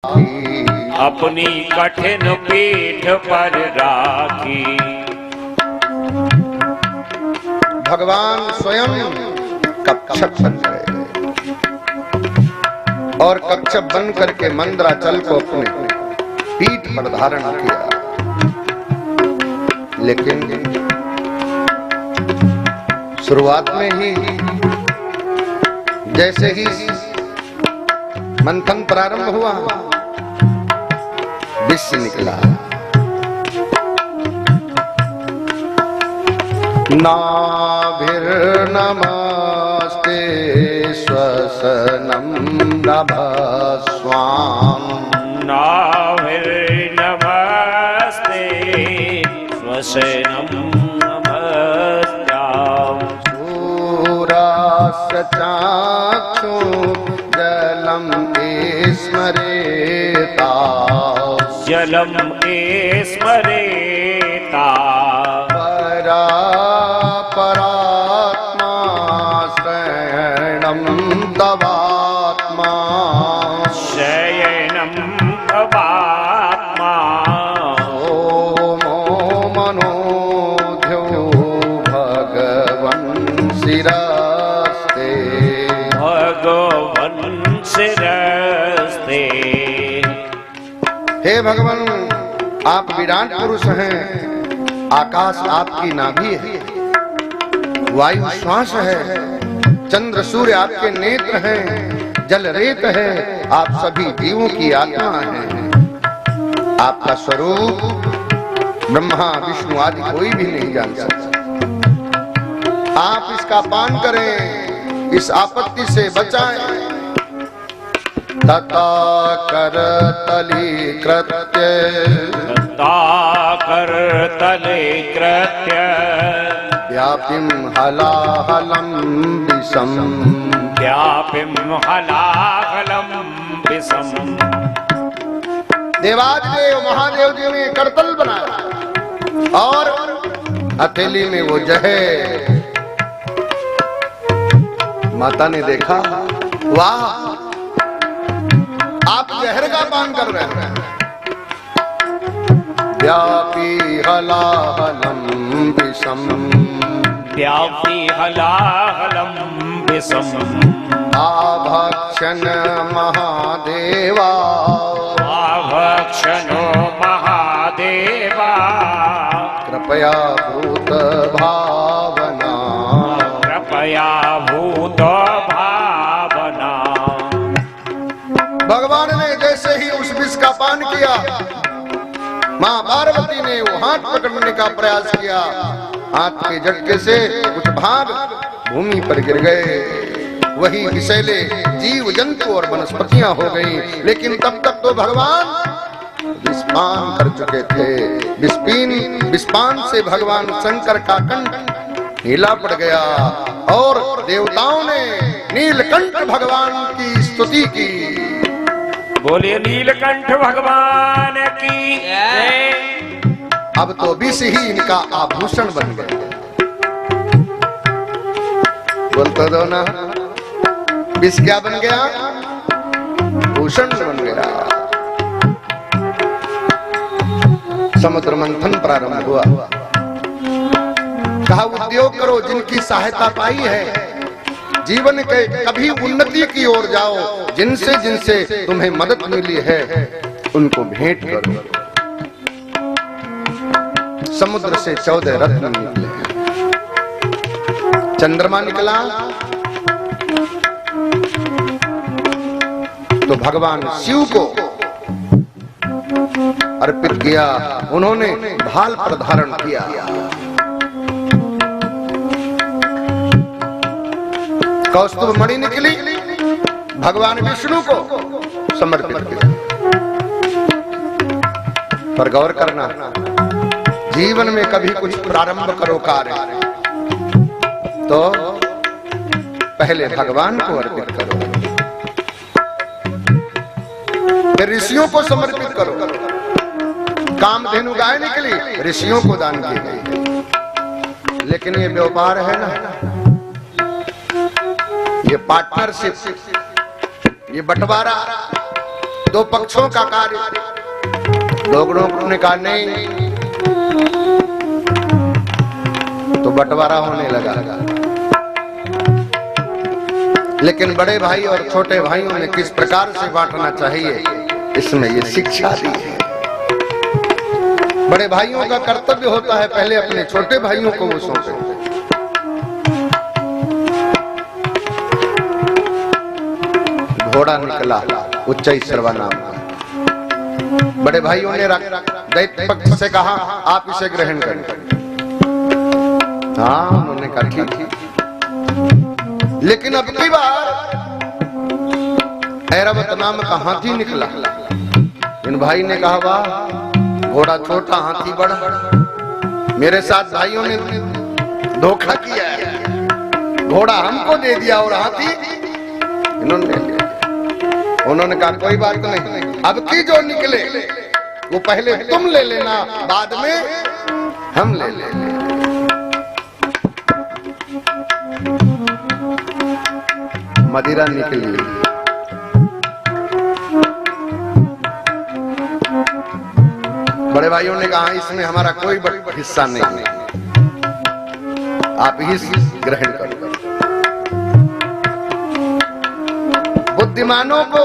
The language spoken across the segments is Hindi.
अपनी कठिन पीठ पर राखी। भगवान स्वयं कच्छप बन गए और कच्छप बन करके मंदराचल को अपने पीठ पर धारण किया। लेकिन शुरुआत में ही जैसे ही मंथन प्रारंभ हुआ, विष निकला। नाभिर्नमस्ते श्वसनं नभस्वाम। नाभिर्नमस्ते श्वसनं नभस्वाम। शूरस्य चाक्षु जलम स्मरेता। जलम स्मरेता। परात्मा शयनम तवात्मा। शयनम तवात्मा। ओमो मनोध्यो भगवन् शिरस्ते। भगवन् शिरस्ते। हे भगवान, आप विराट पुरुष हैं। आकाश आपकी नाभि है, वायु श्वास है, चंद्र सूर्य आपके नेत्र हैं, जल रेत है, आप सभी जीवों की आत्मा हैं। आपका स्वरूप ब्रह्मा विष्णु आदि कोई भी नहीं जान सकता। आप इसका पान करें, इस आपत्ति से बचाएं। तथा करतली कृत्य। करतले कृत्य। व्यापिं हलाहलं विषम। व्यापिं हलाहलं विषम। देवादिदेव महादेव जी ने करतल बनाया और हथेली में वो जहर। माता ने देखा, वाह, आप जहर का पान कर रहे हैं। व्यापी हलाहलं विषम। व्यापी हलाहलं विषम। आभक्षण महादेवा। आभक्षणो महादेवा। कृपया भूत भावना। कृपया भूत भावना। भगवान ने जैसे ही उस विष का पान किया, मां पार्वती ने वो हाथ पकड़ने का प्रयास किया। हाथ के झटके से कुछ भाग भूमि पर गिर गए। वही विषैले जीव जंतु और वनस्पतियां हो गईं। लेकिन तब तक तो भगवान विषपान कर चुके थे। विषपान से भगवान शंकर का कंठ नीला पड़ गया और देवताओं ने नीलकंठ भगवान की स्तुति की। बोलिए नीलकंठ भगवान की जय। अब तो विष ही इनका आभूषण बन गया। बोलते दो ना, विष क्या बन गया? भूषण बन गया। समुद्र मंथन प्रारंभ हुआ। कहा, उद्योग करो, जिनकी सहायता पाई है, जीवन के कभी उन्नति की ओर जाओ। जिनसे जिनसे तुम्हें मदद मिली है, उनको भेंट करो। समुद्र से 14 रत्न निकले। चंद्रमा निकला तो भगवान शिव को अर्पित किया। उन्होंने भाल पर धारण किया। कौस्तुभ मणि निकली, भगवान विष्णु को समर्पित किया। पर गौर करना, जीवन में कभी कुछ प्रारंभ करो कार्य तो पहले भगवान को अर्पित करो, फिर ऋषियों को समर्पित करो। कामधेनु गाय निकली, ऋषियों को दान की गई। लेकिन ये व्यापार है ना, ये पार्टनरशिप, ये बंटवारा, दो पक्षों का कार्य। लोगों ने कहा नहीं, तो बंटवारा होने लगा। लेकिन बड़े भाई और छोटे भाइयों ने किस प्रकार से बांटना चाहिए, इसमें ये शिक्षा दी है। बड़े भाइयों का कर्तव्य होता है पहले अपने छोटे भाइयों को वो सौंपे। घोड़ा निकला उच्चई सर्वनाम का। बड़े भाइयों ने दैत्य पक्ष से कहा आप इसे ग्रहण करें। हाँ, उन्होंने कहा ठीक। लेकिन अब की बार ऐरावत नाम का हाथी निकला। इन भाई ने कहा वाह, घोड़ा छोटा हाथी बड़ा। मेरे साथ भाइयों ने धोखा किया है, घोड़ा हमको दे दिया और हाथी इन्होंने ले लिया। उन्होंने कहा कोई बात नहीं, अब की जो निकले वो पहले तुम ले लेना, बाद में हम ले लेंगे। मदिरा निकली। बड़े भाइयों ने कहा इसमें हमारा कोई हिस्सा नहीं है, आप ही ग्रहण करो। बुद्धिमानों को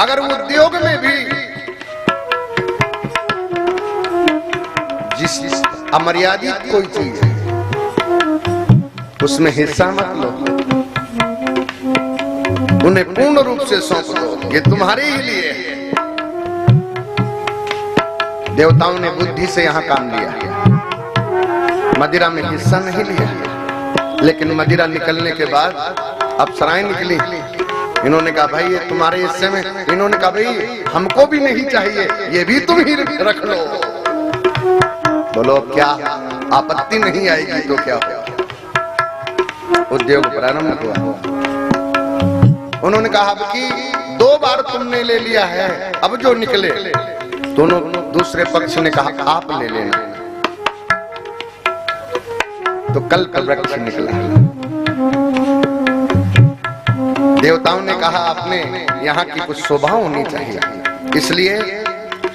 अगर उद्योग में भी जिस अमर्यादित कोई चीज है उसमें हिस्सा मत लो, उन्हें पूर्ण रूप से सौंप दो, ये तुम्हारे ही लिए है। देवताओं ने बुद्धि से यहां काम लिया, मदिरा में हिस्सा नहीं लिया। लेकिन मदिरा निकलने के बाद अप्सराएं निकली। इन्होंने कहा भाई ये तुम्हारे हिस्से में। इन्होंने कहा भाई हमको भी नहीं चाहिए, ये भी तुम ही रख लो। बोलो क्या आपत्ति नहीं आएगी तो क्या होगा। उद्योग प्रारंभ हुआ। उन्होंने कहा कि 2 बार तुमने ले लिया है, अब जो निकले। दोनों दूसरे पक्ष ने कहा आप ले लेना। तो कल्प वृक्ष निकला। देवताओं ने कहा आपने यहाँ की कुछ शोभा होनी चाहिए, इसलिए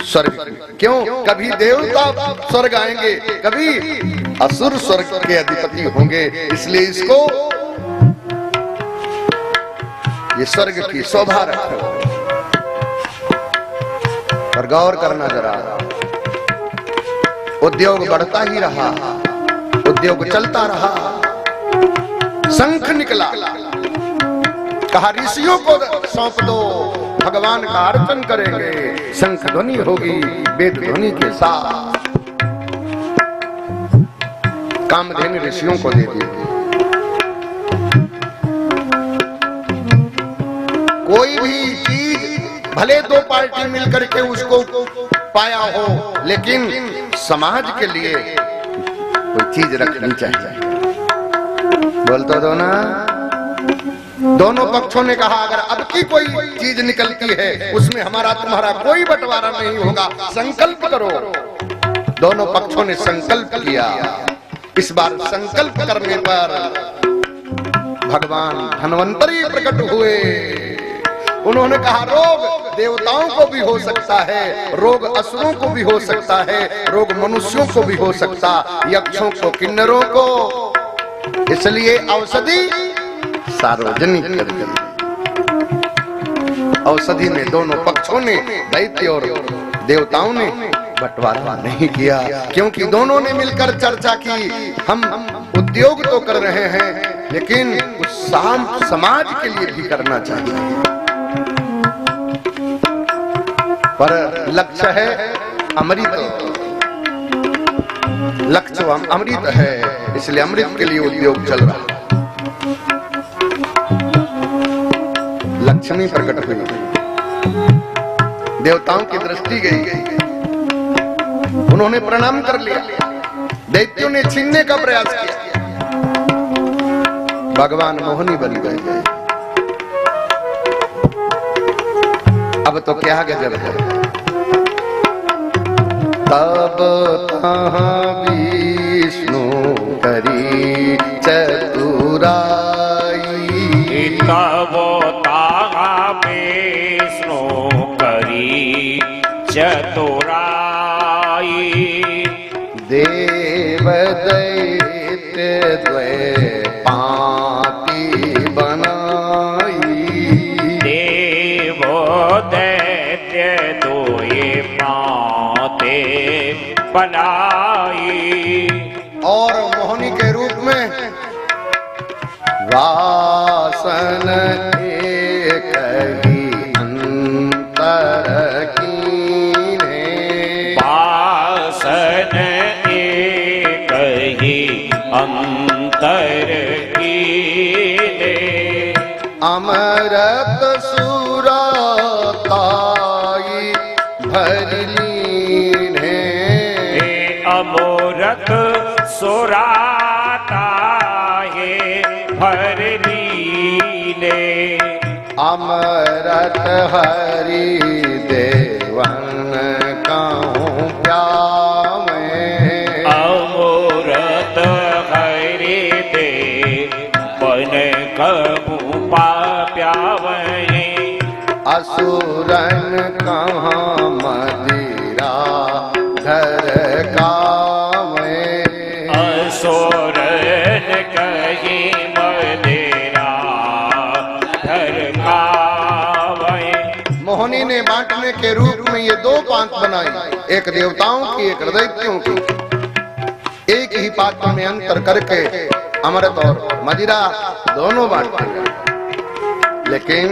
स्वर्ग। क्यों? कभी देवता स्वर्ग आएंगे, कभी असुर स्वर्ग के अधिपति होंगे, इसलिए इसको ये स्वर्ग की शोभा रखो। पर गौर करना जरा, उद्योग बढ़ता ही रहा, उद्योग चलता रहा। शंख निकला, कहा ऋषियों को सौंप दो, भगवान का अर्चन करेंगे, शंख ध्वनि होगी वेद ध्वनि के साथ। कामधेनु ऋषियों को दे दी। कोई भी चीज भले 2 पार्टी मिलकर के उसको पाया हो, लेकिन समाज के लिए कोई चीज रखनी चाहिए। बोलते दो ना। दोनों पक्षों ने कहा अगर अब की कोई चीज निकलती है उसमें हमारा तुम्हारा कोई बंटवारा नहीं होगा, संकल्प करो। दोनों पक्षों ने संकल्प किया। इस बार संकल्प करने पर भगवान धन्वंतरी प्रकट हुए। उन्होंने कहा रोग देवताओं को भी हो सकता है, रोग असुरों को भी हो सकता है, रोग मनुष्यों को भी हो सकता, यक्षों को, किन्नरों को। इसलिए औषधि सार्वजनिक कर दी। औषधि में दोनों पक्षों ने, दैत्य और देवताओं ने बंटवारा नहीं किया, क्योंकि दोनों ने मिलकर चर्चा की हम उद्योग तो कर रहे हैं, लेकिन उस समाज के लिए भी करना चाहिए। पर लक्ष्य है अमृत, लक्ष्य अमृत है, इसलिए अमृत के लिए उद्योग चल रहा है। लक्ष्मी प्रकट हुई, देवताओं की दृष्टि गई, उन्होंने प्रणाम कर लिया। दैत्यों ने छीनने का प्रयास किया, भगवान मोहिनी बन गए। अब तो क्या गजब है। तब कहाँ विष्णु करी चतुराई, तब ताहा विष्णु चतुराई देव दैत्य द्वय पाती बनाई देव दैत्य दोए पाते बनाई और मोहिनी के रूप में वासन एक ही अंतर कीने वासन एक ही अंतर कीने अमरत सुरताई भरलीने अमोरत सुराता है भर लीने अमरत हरि देवन कहूँ प्यावे अमोरत हरि दे बन कबू पाप्यावे असुरन कहाँ मदिरा घर कावे असुरन कही मदेरा धर कावे मोहिनी ने बांटने के रूप में ये दो पांत बनाई, एक देवताओं की एक दैत्यों की। एक ही पात्र में अंतर करके अमृत और मदिरा दोनों बांटते हैं। लेकिन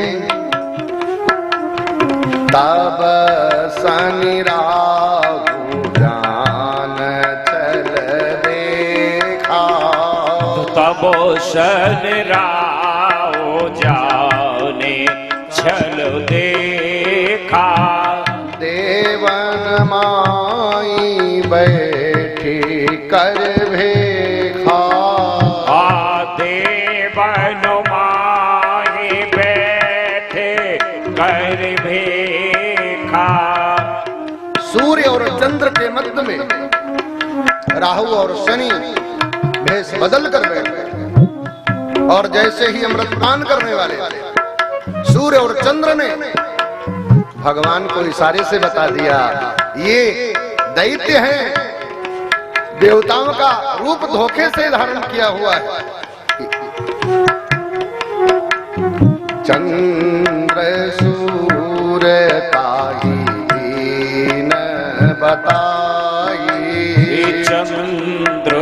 तब शनि राहु जान चल देखा तब शन राव जाने छल देखा देवन माई बैठी कर भेखा देवन माही बैठे कर भेखा सूर्य और चंद्र के मध्य में राहु और शनि भेष बदल कर बैठ गए और जैसे ही अमृत पान करने वाले सूर्य और चंद्र ने भगवान को इशारे से बता दिया ये दैत्य हैं, देवताओं का रूप धोखे से धारण किया हुआ है। चंद्र सूर्य ताही दीन बताई चंद्र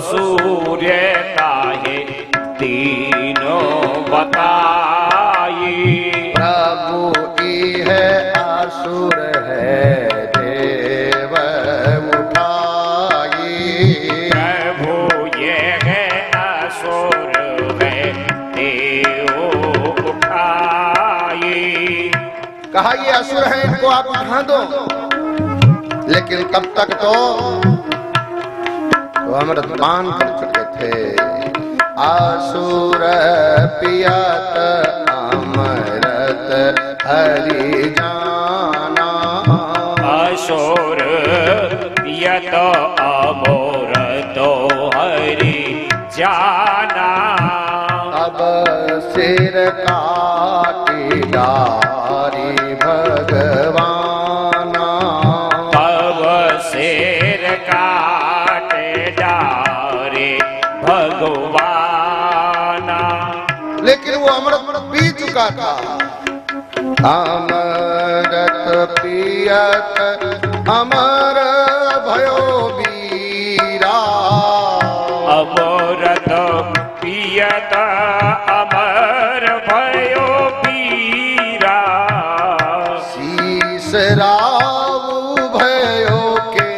सूर्य ताहे तीनों बताई प्रभु की है असुर है देव उठाई प्रभु ये है असुर है देव उठाई कहा ये असुर है, इनको आप उठा दो। लेकिन तब तक तो अमृत पान कर चुके थे। असुर पियत अमृत हरि जाना असुर यत अमृत हरि जाना अब सिर काटी डारी भगवाना तब सिर काट डारे भगवाना लेकिन वो अमृत पी चुका था। अमृत पियत अमर भयो वीरा अमृत पियत अमर भयो पीरा शीस रावु भयो के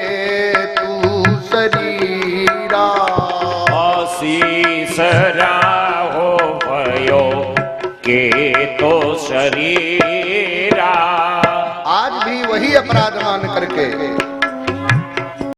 तू शरीरा आशीष राहो भयो के तो शरीरा आज भी वही अपराध मान करके